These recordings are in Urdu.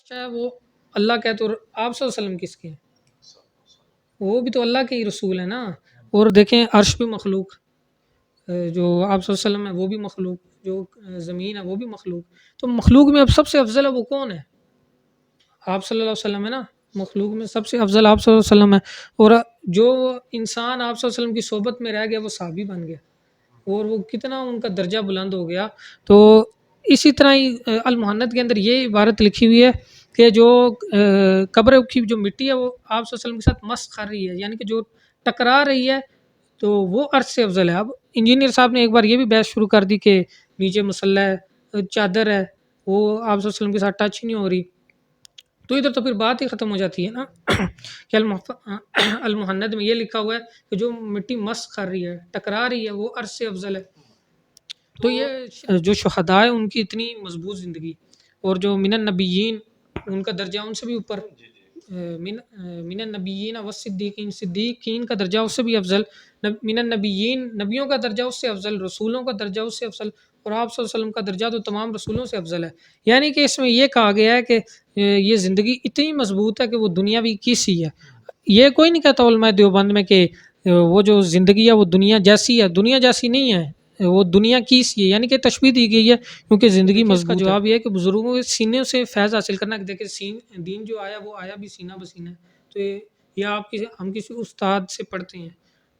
چاہے وہ اللہ کا ہے تو آپ صلی اللہ علیہ وسلم کس کے ہیں؟ وہ بھی تو اللہ کے ہی رسول ہیں نا. اور دیکھیں عرش بھی مخلوق، جو آپ صلی اللہ علیہ وسلم ہے وہ بھی مخلوق، جو زمین ہے وہ بھی مخلوق. تو مخلوق میں اب سب سے افضل ہے وہ کون ہے؟ آپ صلی اللہ علیہ وسلم ہے نا. مخلوق میں سب سے افضل آپ صلی اللہ علیہ وسلم ہے. اور جو انسان آپ صلی اللہ علیہ وسلم کی صحبت میں رہ گیا وہ صحابی بن گیا، اور وہ کتنا ان کا درجہ بلند ہو گیا. تو اسی طرح ہی المحنت کے اندر یہ عبارت لکھی ہوئی ہے کہ جو قبر کی جو مٹی ہے وہ آپ صلی اللہ علیہ وسلم کے ساتھ مس کر رہی ہے، یعنی کہ جو ٹکرا رہی ہے تو وہ عرش سے افضل ہے. اب انجینئر صاحب نے ایک بار یہ بھی بحث شروع کر دی کہ نیچے مسلح ہے، چادر ہے، وہ آپ صلی اللہ علیہ وسلم کے ساتھ ٹچ نہیں ہو رہی. تو ادھر تو پھر بات ہی ختم ہو جاتی ہے نا کہ المحنت میں یہ لکھا ہوا ہے کہ جو مٹی مس کر رہی ہے، ٹکرا رہی ہے، وہ عرش سے افضل ہے. تو یہ جو شہداء ہیں ان کی اتنی مضبوط زندگی، اور جو من النبیین ان کا درجہ ان سے بھی اوپر، من النبیین والصدیقین، صدیقین کا درجہ اس سے بھی افضل، من النبیین نبیوں کا درجہ اس سے افضل، رسولوں کا درجہ اس سے افضل، اور آپ صلی اللہ علیہ وسلم کا درجہ تو تمام رسولوں سے افضل ہے. یعنی کہ اس میں یہ کہا گیا ہے کہ یہ زندگی اتنی مضبوط ہے کہ وہ دنیاوی کسی ہے. یہ کوئی نہیں کہتا علماء دیوبند میں کہ وہ جو زندگی ہے وہ دنیا جیسی ہے، دنیا جیسی نہیں ہے، وہ دنیا کی سی ہے. یعنی کہ تشبیہ دی گئی ہے کیونکہ زندگی مضبوط ہے. اس کا جواب یہ ہے کہ بزرگوں کے سینے سے فیض حاصل کرنا. دیکھیں دین جو آیا وہ آیا بھی سینہ بسینہ ہے. تو یہ ہم کسی استاد سے پڑھتے ہیں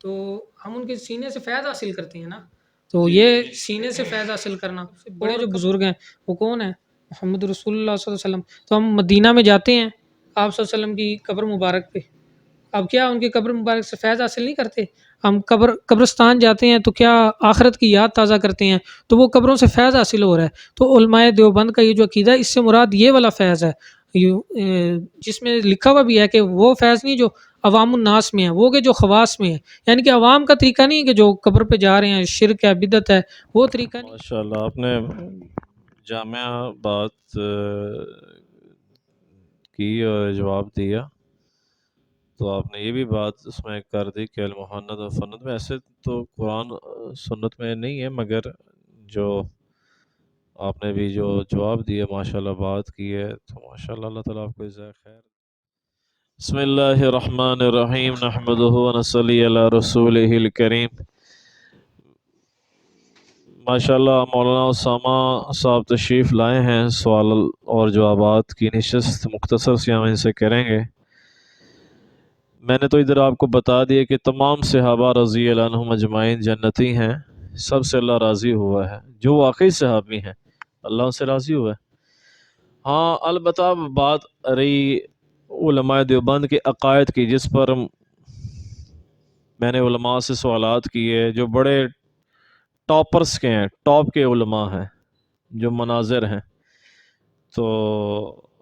تو ہم ان کے سینے سے فیض حاصل کرتے ہیں نا. تو یہ سینے سے فیض حاصل کرنا، بڑے جو بزرگ ہیں وہ کون ہیں؟ محمد رسول اللہ صلی اللہ علیہ وسلم. تو ہم مدینہ میں جاتے ہیں آپ صلی اللہ علیہ وسلم کی قبر مبارک پہ، اب کیا ان کی قبر مبارک سے فیض حاصل نہیں کرتے؟ ہم قبرستان جاتے ہیں تو کیا آخرت کی یاد تازہ کرتے ہیں؟ تو وہ قبروں سے فیض حاصل ہو رہا ہے. تو علماء دیوبند کا یہ جو عقیدہ ہے اس سے مراد یہ والا فیض ہے، جس میں لکھا ہوا بھی ہے کہ وہ فیض نہیں جو عوام الناس میں ہے، وہ کہ جو خواص میں ہے. یعنی کہ عوام کا طریقہ نہیں کہ جو قبر پہ جا رہے ہیں، شرک ہے، بدعت ہے، وہ طریقہ نہیں. ماشاء اللہ آپ نے جامع بات کی اور جواب دیا. تو آپ نے یہ بھی بات اس میں کر دی کہ المحنت و فنت میں ایسے تو قرآن سنت میں نہیں ہے، مگر جو آپ نے بھی جو جواب دیا ماشاء اللہ بات کی ہے، تو ماشاء اللہ اللہ تعالیٰ آپ کو جزائے خیر. بسم اللہ الرحمن الرحیم نحمدہ ونصلی علی رسولہ الکریم. ماشاءاللہ مولانا اسامہ صاحب تشریف لائے ہیں، سوال اور جوابات کی نشست مختصر سی ہم ان سے کریں گے. میں نے تو ادھر آپ کو بتا دیا کہ تمام صحابہ رضی اللہ عنہم اجمعین جنتی ہیں، سب سے اللہ راضی ہوا ہے، جو واقعی صحابی ہیں اللہ ان سے راضی ہوا ہے. ہاں البتہ بات رہی علماء دیوبند کے عقائد کی، جس پر میں نے علماء سے سوالات کیے جو بڑے ٹاپرز کے ہیں، ٹاپ کے علماء ہیں، جو مناظر ہیں. تو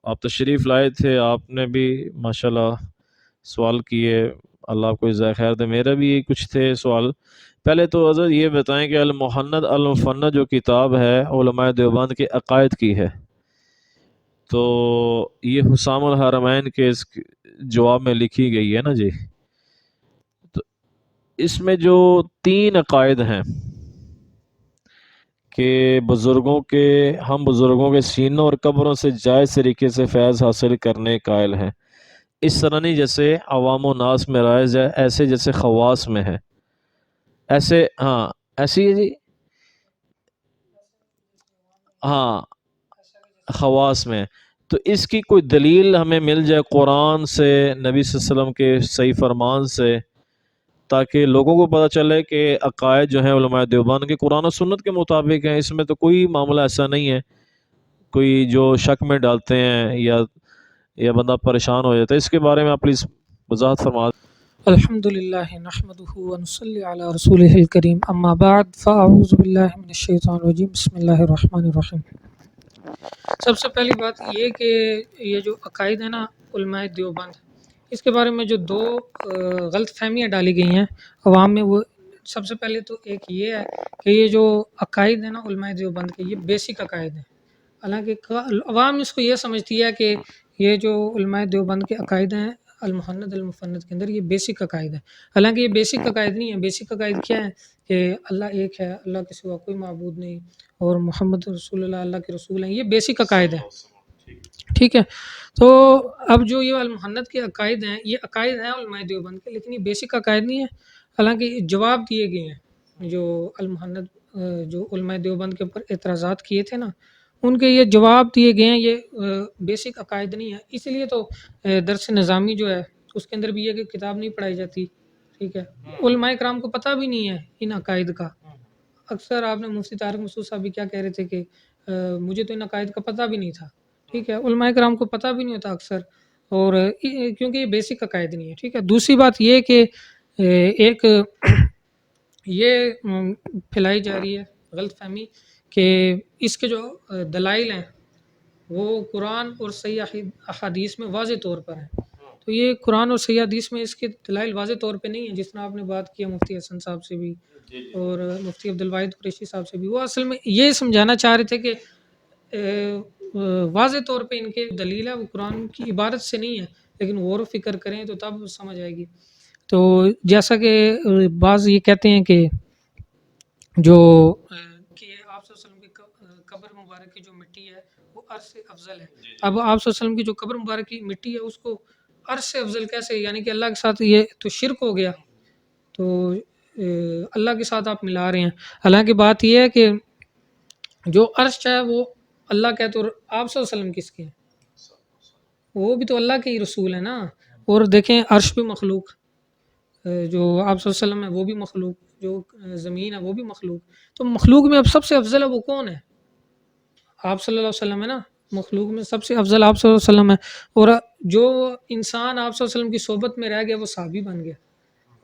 آپ تشریف لائے تھے، آپ نے بھی ماشاءاللہ سوال کیے، اللہ آپ کو جزائے خیر دے. میرا بھی کچھ تھے سوال. پہلے تو حضرت یہ بتائیں کہ المحنت المفنت جو کتاب ہے علماء دیوبند کے عقائد کی ہے، تو یہ حسام الحرمین کے اس جواب میں لکھی گئی ہے نا جی. تو اس میں جو 3 عقائد ہیں کہ ہم بزرگوں کے سینوں اور قبروں سے جائز طریقے سے فیض حاصل کرنے قائل ہیں، اس طرح نہیں جیسے عوام و ناس میں رائج ہے، ایسے جیسے خواص میں ہے، ایسے ہاں ایسی ہے جی، ہاں خواص میں. تو اس کی کوئی دلیل ہمیں مل جائے قرآن سے، نبی صلی اللہ علیہ وسلم کے صحیح فرمان سے، تاکہ لوگوں کو پتہ چلے کہ عقائد جو ہیں علماء دیوبند کے قرآن و سنت کے مطابق ہیں. اس میں تو کوئی معاملہ ایسا نہیں ہے کوئی جو شک میں ڈالتے ہیں یا بندہ پریشان ہو جاتا ہے. اس کے بارے میں آپ پلیز وضاحت فرما. الحمد للہ نحمدہ ونصلی علی رسولہ الکریم، اما بعد فاعوذ باللہ من الشیطان الرجیم، بسم اللہ الرحمن الرحیم. سب سے پہلی بات یہ کہ یہ جو عقائد ہیں نا علماء دیوبند، اس کے بارے میں جو 2 غلط فہمیاں ڈالی گئی ہیں عوام میں، وہ سب سے پہلے تو ایک یہ ہے کہ یہ جو عقائد ہیں نا علماء دیوبند کے، یہ بیسک عقائد ہیں. حالانکہ عوام اس کو یہ سمجھتی ہے کہ یہ جو علماء دیوبند کے عقائد ہیں المحنت المفنت کے اندر، یہ بیسک عقائد ہیں. حالانکہ یہ بیسک عقائد نہیں ہیں. بیسک عقائد کیا ہیں کہ اللہ ایک ہے، اللہ کے سوا کوئی معبود نہیں، اور محمد رسول اللہ اللہ کے رسول ہیں. یہ بیسک عقائد ہیں. ٹھیک ہے. تو اب جو یہ المحنت کے عقائد ہیں، یہ عقائد ہیں علماء دیوبند کے، لیکن یہ بیسک عقائد نہیں ہے. حالانکہ جواب دیے گئے ہیں جو المحنت جو علماء دیوبند کے اوپر اعتراضات کیے تھے نا، ان کے یہ جواب دیے گئے ہیں. یہ بیسک عقائد نہیں ہے. اسی لیے تو درس نظامی جو ہے اس کے اندر بھی یہ کہ کتاب نہیں پڑھائی جاتی. ٹھیک ہے. علماء کرام کو پتہ بھی نہیں ہے ان عقائد کا. اکثر آپ نے مفتی طارق مسعود صاحب بھی کیا کہہ رہے تھے کہ مجھے تو ان عقائد کا پتہ بھی نہیں تھا. ٹھیک ہے. علماء کرام کو پتہ بھی نہیں ہوتا اکثر، اور کیونکہ یہ بیسک عقائد نہیں ہے. ٹھیک ہے. دوسری بات یہ کہ ایک یہ پھیلائی جا رہی ہے غلط فہمی کہ اس کے جو دلائل ہیں وہ قرآن اور صحیح احادیث میں واضح طور پر ہیں. تو یہ قرآن اور صحیح حدیث میں اس کے دلائل واضح طور پہ نہیں ہیں. جس طرح آپ نے بات کی مفتی حسن صاحب سے بھی اور مفتی عبدالواحد قریشی صاحب سے بھی، وہ اصل میں یہ سمجھانا چاہ رہے تھے کہ واضح طور پہ ان کے دلیل ہے وہ قرآن کی عبارت سے نہیں ہے، لیکن غور و فکر کریں تو تب سمجھ آئے گی. تو جیسا کہ بعض یہ کہتے ہیں کہ جو کہ آپ صلی اللہ علیہ وسلم کی قبر مبارک کی جو مٹی ہے وہ عرش سے افضل ہے. اب آپ صلی اللہ علیہ وسلم کی جو قبر مبارک کی مٹی ہے اس کو عرش سے افضل کیسے؟ یعنی کہ اللہ کے ساتھ یہ تو شرک ہو گیا. تو اللہ کے ساتھ آپ ملا رہے ہیں. حالانکہ بات یہ ہے کہ جو عرش ہے وہ اللہ کا ہے، تو آپ صلی اللہ علیہ وسلم کس کے ہیں؟ وہ بھی تو اللہ کے ہی رسول ہیں نا. اور دیکھیں عرش بھی مخلوق، جو آپ صلی اللہ علیہ وسلم ہے وہ بھی مخلوق، جو زمین ہے وہ بھی مخلوق. تو مخلوق میں اب سب سے افضل ہے وہ کون ہے؟ آپ صلی اللہ علیہ وسلم ہے نا. مخلوق میں سب سے افضل آپ صلی اللہ علیہ وسلم ہے. اور جو انسان آپ صلی اللہ علیہ وسلم کی صحبت میں رہ گیا وہ صحابی بن گیا،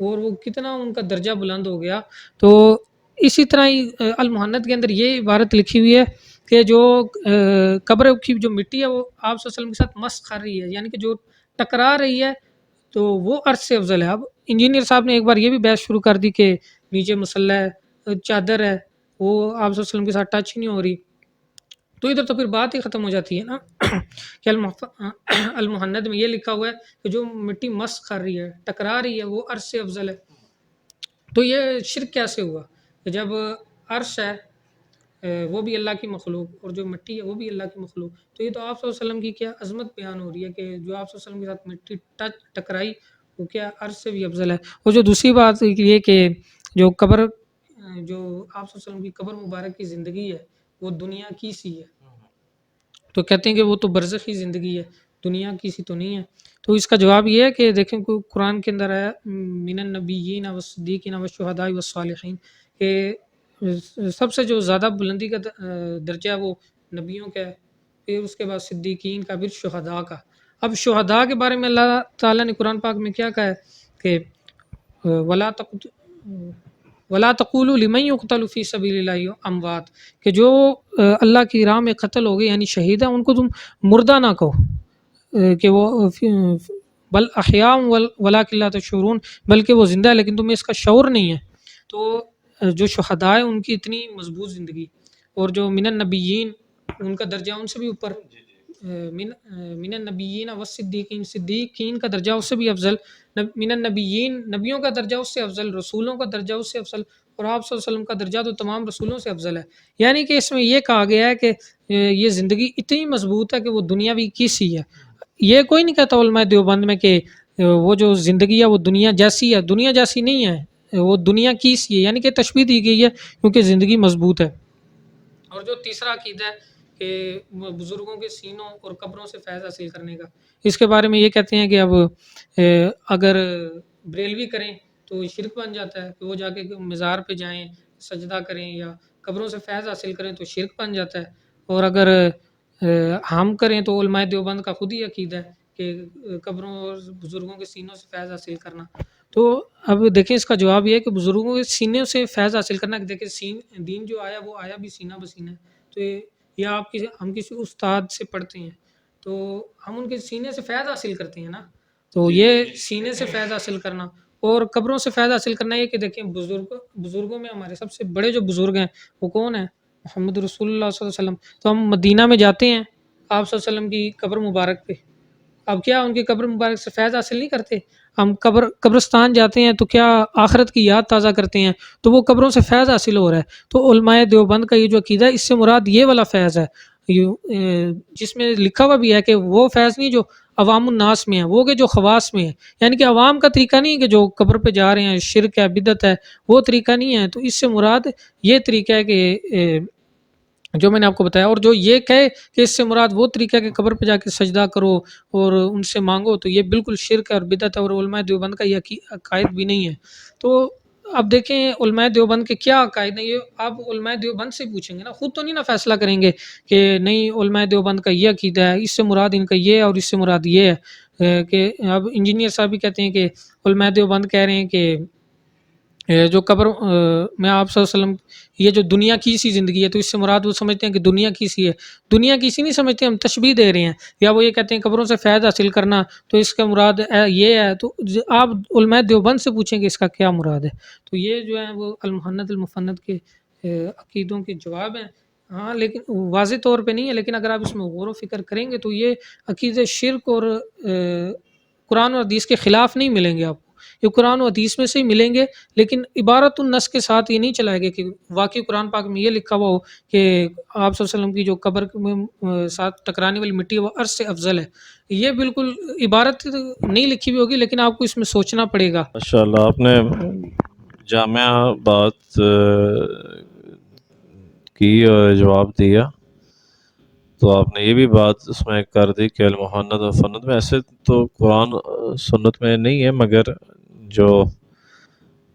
اور وہ کتنا ان کا درجہ بلند ہو گیا. تو اسی طرح ہی المحنت کے اندر یہ عبارت لکھی ہوئی ہے کہ جو قبر کی جو مٹی ہے وہ آپ صلی اللہ علیہ وسلم کے ساتھ مس کر رہی ہے، یعنی کہ جو ٹکرا رہی ہے تو وہ عرش سے افضل ہے. اب انجینئر صاحب نے ایک بار یہ بھی بحث شروع کر دی کہ نیچے مسلح ہے، چادر ہے، وہ آپ صلی اللہ علیہ وسلم کے ساتھ ٹچ نہیں ہو رہی. تو ادھر تو پھر بات ہی ختم ہو جاتی ہے نا کہ المحنت میں یہ لکھا ہوا ہے کہ جو مٹی مس کر رہی ہے، ٹکرا رہی ہے، وہ عرش سے افضل ہے. تو یہ شرک کیسے ہوا کہ جب عرش ہے وہ بھی اللہ کی مخلوق اور جو مٹی ہے وہ بھی اللہ کی مخلوق. تو یہ تو آپ صلی اللہ علیہ وسلم کی کیا عظمت بیان ہو رہی ہے کہ جو آپ صلی اللہ علیہ وسلم کے ساتھ مٹی ٹکرائی وہ کیا عرش سے بھی افضل ہے. اور جو دوسری بات یہ کہ جو قبر جو آپ صلی اللہ علیہ وسلم کی قبر مبارک کی زندگی ہے وہ دنیا کی سی ہے. تو کہتے ہیں کہ وہ تو برزخی زندگی ہے، دنیا کی سی تو نہیں ہے. تو اس کا جواب یہ ہے کہ دیکھیں قرآن کے اندر ہے من النبیین والصدیقین والشہداء والصالحین کہ سب سے جو زیادہ بلندی کا درجہ ہے وہ نبیوں کا ہے، پھر اس کے بعد صدیقین کا، پھر شہداء کا. اب شہداء کے بارے میں اللہ تعالیٰ نے قرآن پاک میں کیا کہا ہے کہ ولا تقولوا لمن يقتل في سبيل الله اموات، کہ جو اللہ کی راہ میں قتل ہو گئے یعنی شہید ہیں ان کو تم مردہ نہ کہو کہ وہ بل احیاء ولکن لا تشعرون، بلکہ وہ زندہ ہے لیکن تمہیں اس کا شعور نہیں ہے. تو جو شہداء ہیں ان کی اتنی مضبوط زندگی، اور جو من النبیین ان کا درجہ ان سے بھی اوپر، من النبیین والصدیقین، صدیقین کا درجہ اس سے بھی افضل، من النبیین نبیوں کا درجہ اس سے افضل، رسولوں کا درجہ اس سے افضل، اور آپ صلی اللہ علیہ وسلم کا درجہ تو تمام رسولوں سے افضل ہے. یعنی کہ اس میں یہ کہا گیا ہے کہ یہ زندگی اتنی مضبوط ہے کہ وہ دنیاوی کی سی ہے. یہ کوئی نہیں کہتا علماء دیوبند میں کہ وہ جو زندگی ہے وہ دنیا جیسی ہے، دنیا جیسی نہیں ہے، وہ دنیا کی سی ہے. یعنی کہ تشبیہ دی گئی ہے کیونکہ زندگی مضبوط ہے. اور جو تیسرا عقیدہ ہے کہ بزرگوں کے سینوں اور قبروں سے فیض حاصل کرنے کا، اس کے بارے میں یہ کہتے ہیں کہ اب اگر بریلوی کریں تو شرک بن جاتا ہے کہ وہ جا کے مزار پہ جائیں سجدہ کریں یا قبروں سے فیض حاصل کریں تو شرک بن جاتا ہے. اور اگر ہم کریں تو علماء دیوبند کا خود ہی عقیدہ ہے کہ قبروں اور بزرگوں کے سینوں سے فیض حاصل کرنا. تو اب دیکھیں اس کا جواب یہ ہے کہ بزرگوں کے سینے سے فیض حاصل کرنا، کہ دیکھیں دین جو آیا وہ آیا بھی سینہ بسینہ ہے. تو یہ ہم کسی استاد سے پڑھتے ہیں تو ہم ان کے سینے سے فیض حاصل کرتے ہیں نا. تو یہ سینے سے فیض حاصل کرنا اور قبروں سے فیض حاصل کرنا یہ کہ دیکھیں بزرگوں میں ہمارے سب سے بڑے جو بزرگ ہیں وہ کون ہیں؟ محمد رسول اللہ صلی اللہ علیہ وسلم. تو ہم مدینہ میں جاتے ہیں آپ صلی اللہ علیہ وسلم کی قبر مبارک پہ، اب کیا ان کی قبر مبارک سے فیض حاصل نہیں کرتے؟ ہم قبرستان جاتے ہیں تو کیا آخرت کی یاد تازہ کرتے ہیں؟ تو وہ قبروں سے فیض حاصل ہو رہا ہے. تو علماء دیوبند کا یہ جو عقیدہ ہے اس سے مراد یہ والا فیض ہے. جس میں لکھا ہوا بھی ہے کہ وہ فیض نہیں جو عوام الناس میں ہے، وہ کہ جو خواص میں ہے، یعنی کہ عوام کا طریقہ نہیں کہ جو قبر پہ جا رہے ہیں، شرک ہے، بدعت ہے، وہ طریقہ نہیں ہے۔ تو اس سے مراد یہ طریقہ ہے کہ جو میں نے آپ کو بتایا، اور جو یہ کہے کہ اس سے مراد وہ طریقہ ہے کہ قبر پہ جا کے سجدہ کرو اور ان سے مانگو، تو یہ بالکل شرک ہے اور بدعت ہے، اور علماء دیوبند کا یہ عقائد بھی نہیں ہے۔ تو اب دیکھیں علماء دیوبند کے کیا عقائد ہیں، یہ آپ علماء دیوبند سے پوچھیں گے نا، خود تو نہیں نا فیصلہ کریں گے کہ نہیں علماء دیوبند کا یہ عقیدہ ہے، اس سے مراد ان کا یہ ہے اور اس سے مراد یہ ہے۔ کہ اب انجینئر صاحب بھی کہتے ہیں کہ علماء دیوبند کہہ رہے ہیں کہ جو قبر میں آپ صلی اللہ علیہ وسلم یہ جو دنیا کی سی زندگی ہے، تو اس سے مراد وہ سمجھتے ہیں کہ دنیا کی سی ہے، دنیا کی سی نہیں سمجھتے، ہم تشبیہ دے رہے ہیں، یا وہ یہ کہتے ہیں قبروں سے فیض حاصل کرنا، تو اس کا مراد یہ ہے۔ تو آپ علماء دیوبند سے پوچھیں کہ اس کا کیا مراد ہے۔ تو یہ جو ہے وہ المحنت المفند کے عقیدوں کے جواب ہیں، ہاں، لیکن واضح طور پہ نہیں ہے، لیکن اگر آپ اس میں غور و فکر کریں گے تو یہ عقیدے شرک اور قرآن و حدیث کے خلاف نہیں ملیں گے آپ کو، یہ قرآن و حدیث میں سے ہی ملیں گے، لیکن عبارت النص کے ساتھ یہ نہیں چلائے گا کہ واقعی قرآن پاک میں یہ لکھا ہوا ہو کہ آپ صلی اللہ علیہ وسلم کی جو قبر میں ساتھ ٹکرانے والی مٹی ہے وہ عرش سے افضل ہے، یہ بالکل عبارت نہیں لکھی ہوئی ہوگی، لیکن آپ کو اس میں سوچنا پڑے گا۔ ماشاءاللہ آپ نے جامع بات کی اور جواب دیا، تو آپ نے یہ بھی بات اس میں کر دی کہ المحنت و فند میں ایسے تو قرآن سنت میں نہیں ہے، مگر جو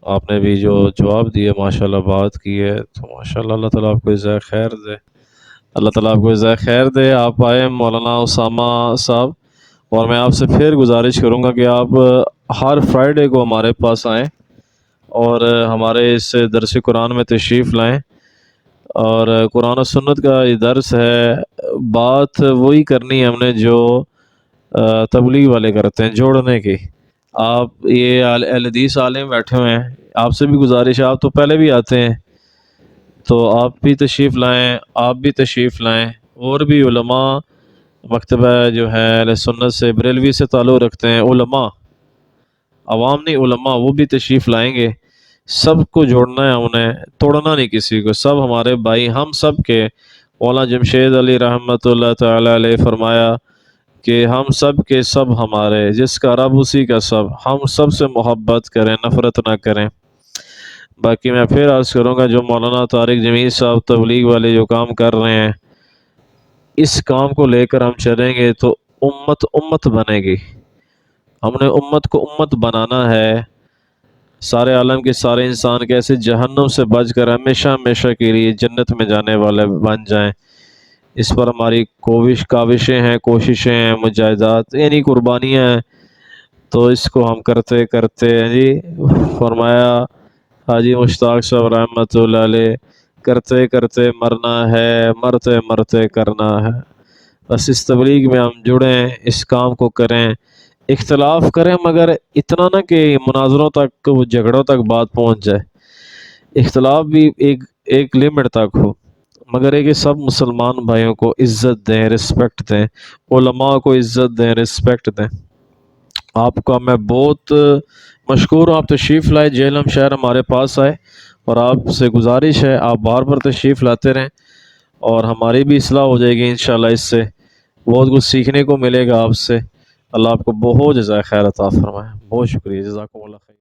آپ نے بھی جو جواب دیا ماشاءاللہ بات کی ہے، تو ماشاءاللہ اللہ تعالیٰ آپ کو جزائے خیر دے، اللہ تعالیٰ آپ کو جزائے خیر دے۔ آپ آئے مولانا اسامہ صاحب، اور میں آپ سے پھر گزارش کروں گا کہ آپ ہر فرائیڈے کو ہمارے پاس آئیں اور ہمارے اس درس قرآن میں تشریف لائیں، اور قرآن و سنت کا یہ درس ہے، بات وہی کرنی ہے ہم نے جو تبلیغ والے کرتے ہیں، جوڑنے کی۔ آپ یہ اہل حدیث عالم بیٹھے ہوئے ہیں، آپ سے بھی گزارش ہے، آپ تو پہلے بھی آتے ہیں، تو آپ بھی تشریف لائیں، آپ بھی تشریف لائیں، اور بھی علماء مکتبہ جو ہے اہل سنت سے بریلوی سے تعلق رکھتے ہیں، علماء، عوام نہیں علماء، وہ بھی تشریف لائیں گے۔ سب کو جوڑنا ہے ہم نے، توڑنا نہیں کسی کو، سب ہمارے بھائی، ہم سب کے مولانا جمشید علی رحمۃ اللہ تعالی علیہ فرمایا کہ ہم سب کے سب ہمارے، جس کا رب اسی کا سب، ہم سب سے محبت کریں، نفرت نہ کریں۔ باقی میں پھر عرض کروں گا، جو مولانا طارق جمیل صاحب تبلیغ والے جو کام کر رہے ہیں، اس کام کو لے کر ہم چلیں گے تو امت بنے گی۔ ہم نے امت کو امت بنانا ہے، سارے عالم کے سارے انسان کیسے جہنم سے بچ کر ہمیشہ ہمیشہ کے لیے جنت میں جانے والے بن جائیں، اس پر ہماری کاوشیں ہیں، کوششیں ہیں، مجاہدات یعنی قربانیاں ہیں۔ تو اس کو ہم کرتے کرتے جی فرمایا حاجی مشتاق صاحب رحمۃ اللہ علیہ، کرتے کرتے مرنا ہے، مرتے مرتے کرنا ہے۔ بس اس تبلیغ میں ہم جڑیں، اس کام کو کریں، اختلاف کریں، مگر اتنا نہ کہ مناظروں تک، وہ جھگڑوں تک بات پہنچ جائے۔ اختلاف بھی ایک لمٹ تک ہو، مگر یہ کہ سب مسلمان بھائیوں کو عزت دیں، رسپیکٹ دیں، علماء کو عزت دیں، رسپیکٹ دیں۔ آپ کا میں بہت مشکور ہوں، آپ تشریف لائے، جہلم شہر ہمارے پاس آئے، اور آپ سے گزارش ہے آپ بار بار تشریف لاتے رہیں، اور ہماری بھی اصلاح ہو جائے گی انشاءاللہ، اس سے بہت کچھ سیکھنے کو ملے گا آپ سے۔ اللہ آپ کو بہت جزائے خیر عطا فرمائے، بہت شکریہ، جزاکم اللہ خیر۔